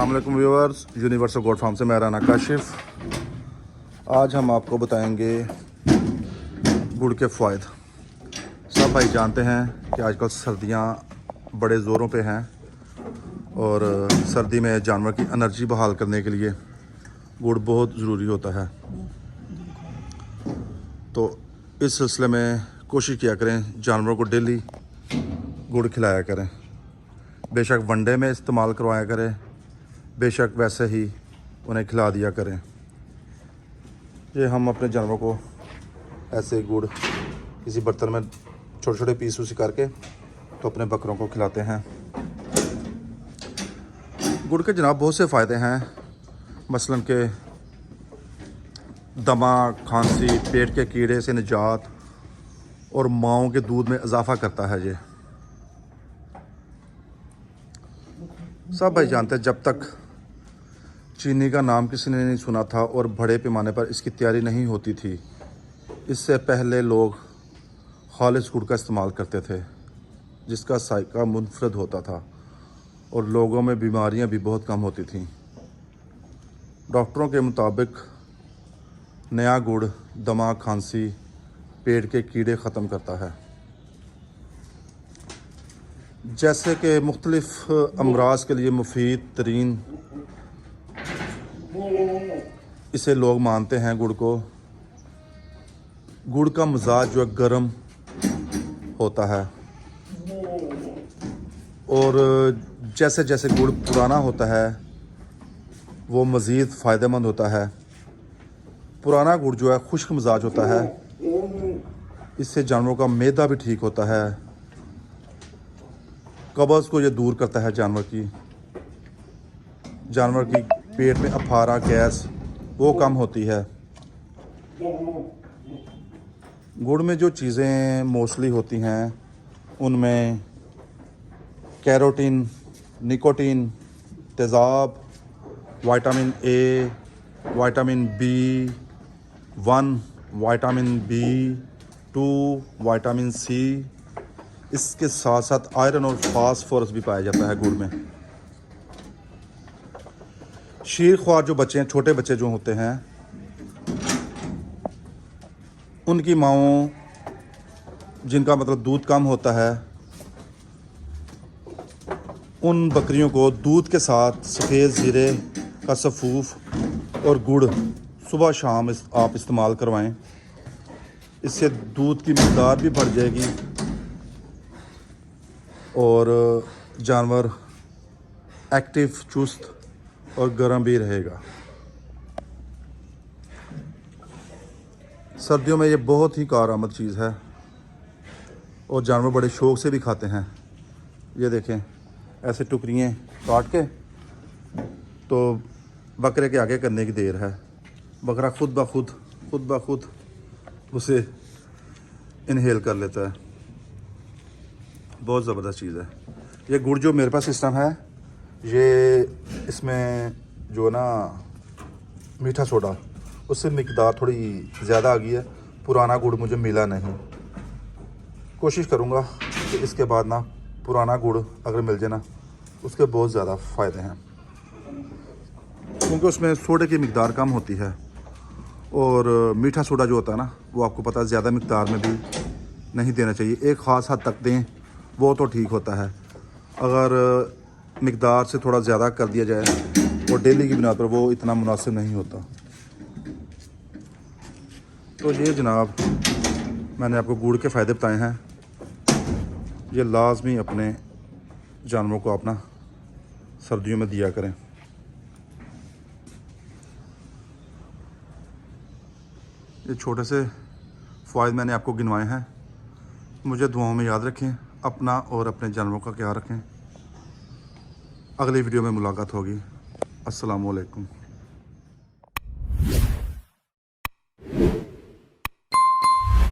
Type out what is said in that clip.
अस्सलाम वालेकुम viewers, universal goat farm से मैं राना काशिफ। आज हम आपको बताएंगे गुड़ के फ़ायदे। सब भाई जानते हैं कि आजकल सर्दियां बड़े ज़ोरों पे हैं और सर्दी में जानवर की एनर्जी बहाल करने के लिए गुड़ बहुत ज़रूरी होता है। तो इस सिलसिले में कोशिश किया करें जानवरों को डेली गुड़ खिलाया करें। बेशक वनडे में इस्तेमाल करवाया करें, बेशक वैसे ही उन्हें खिला दिया करें। ये हम अपने जानवरों को ऐसे गुड़ किसी बर्तन में छोटे छोटे पीस उसी करके तो अपने बकरों को खिलाते हैं। गुड़ के जनाब बहुत से फ़ायदे हैं, मसलन के दमा, खांसी, पेट के कीड़े से निजात और माओं के दूध में इजाफ़ा करता है। ये सब भाई जानते हैं, जब तक चीनी का नाम किसी ने नहीं सुना था और बड़े पैमाने पर इसकी तैयारी नहीं होती थी, इससे पहले लोग खालिस गुड़ का इस्तेमाल करते थे जिसका जायका मुनफरद होता था और लोगों में बीमारियां भी बहुत कम होती थीं। डॉक्टरों के मुताबिक नया गुड़ दमा, खांसी, पेट के कीड़े ख़त्म करता है। जैसे कि मुख्तलिफ़ अमराज के लिए मुफीद तरीन इसे लोग मानते हैं। गुड़ का मिजाज जो है गर्म होता है और जैसे जैसे गुड़ पुराना होता है वो मज़ीद फ़ायदेमंद होता है। पुराना गुड़ जो है खुश्क मिजाज होता है, इससे जानवरों का मैदा भी ठीक होता है। कब्ज़ को ये दूर करता है। जानवर की पेट में अफारा गैस वो कम होती है। गुड़ में जो चीज़ें मोस्टली होती हैं उनमें कैरोटीन, निकोटीन, तेज़ाब, vitamin A, vitamin B1, vitamin B2, vitamin C, इसके साथ साथ आयरन और फास्फोरस भी पाया जाता है गुड़ में। शीरख्वार जो बच्चे हैं, छोटे बच्चे जो होते हैं, उनकी माँओं जिनका मतलब दूध कम होता है, उन बकरियों को दूध के साथ सफ़ेद ज़ीरे का सफ़ूफ और गुड़ सुबह शाम आप इस्तेमाल करवाएं। इससे दूध की मिक़दार भी बढ़ जाएगी और जानवर एक्टिव, चुस्त और गर्म भी रहेगा। सर्दियों में ये बहुत ही कारआमद चीज़ है और जानवर बड़े शौक़ से भी खाते हैं। ये देखें, ऐसे टुकड़ियाँ काट के तो बकरे के आगे करने की देर है, बकरा खुद ब खुद उसे इनहेल कर लेता है। बहुत ज़बरदस्त चीज़ है ये गुड़। जो मेरे पास सिस्टम है, ये इसमें जो ना मीठा सोडा उससे मिकदार थोड़ी ज़्यादा आ गई है। पुराना गुड़ मुझे मिला नहीं। कोशिश करूँगा कि इसके बाद ना पुराना गुड़ अगर मिल जाए ना, उसके बहुत ज़्यादा फ़ायदे हैं क्योंकि उसमें सोडे की मिकदार कम होती है और मीठा सोडा जो होता है ना, वो आपको पता है ज़्यादा मिकदार में भी नहीं देना चाहिए। एक ख़ास हद तक दें वो तो ठीक होता है। अगर मिकदार से थोड़ा ज़्यादा कर दिया जाए और डेली की बुनियाद पर, वो इतना मुनासिब नहीं होता। तो ये जनाब मैंने आपको गुड़ के फ़ायदे बताए हैं। ये लाजमी अपने जानवरों को अपना सर्दियों में दिया करें। ये छोटे से फ़ायदे मैंने आपको गिनवाए हैं। मुझे दुआओं में याद रखें, अपना और अपने जानवरों का ख्याल रखें। अगली वीडियो में मुलाकात होगी। अस्सलामु अलैकुम।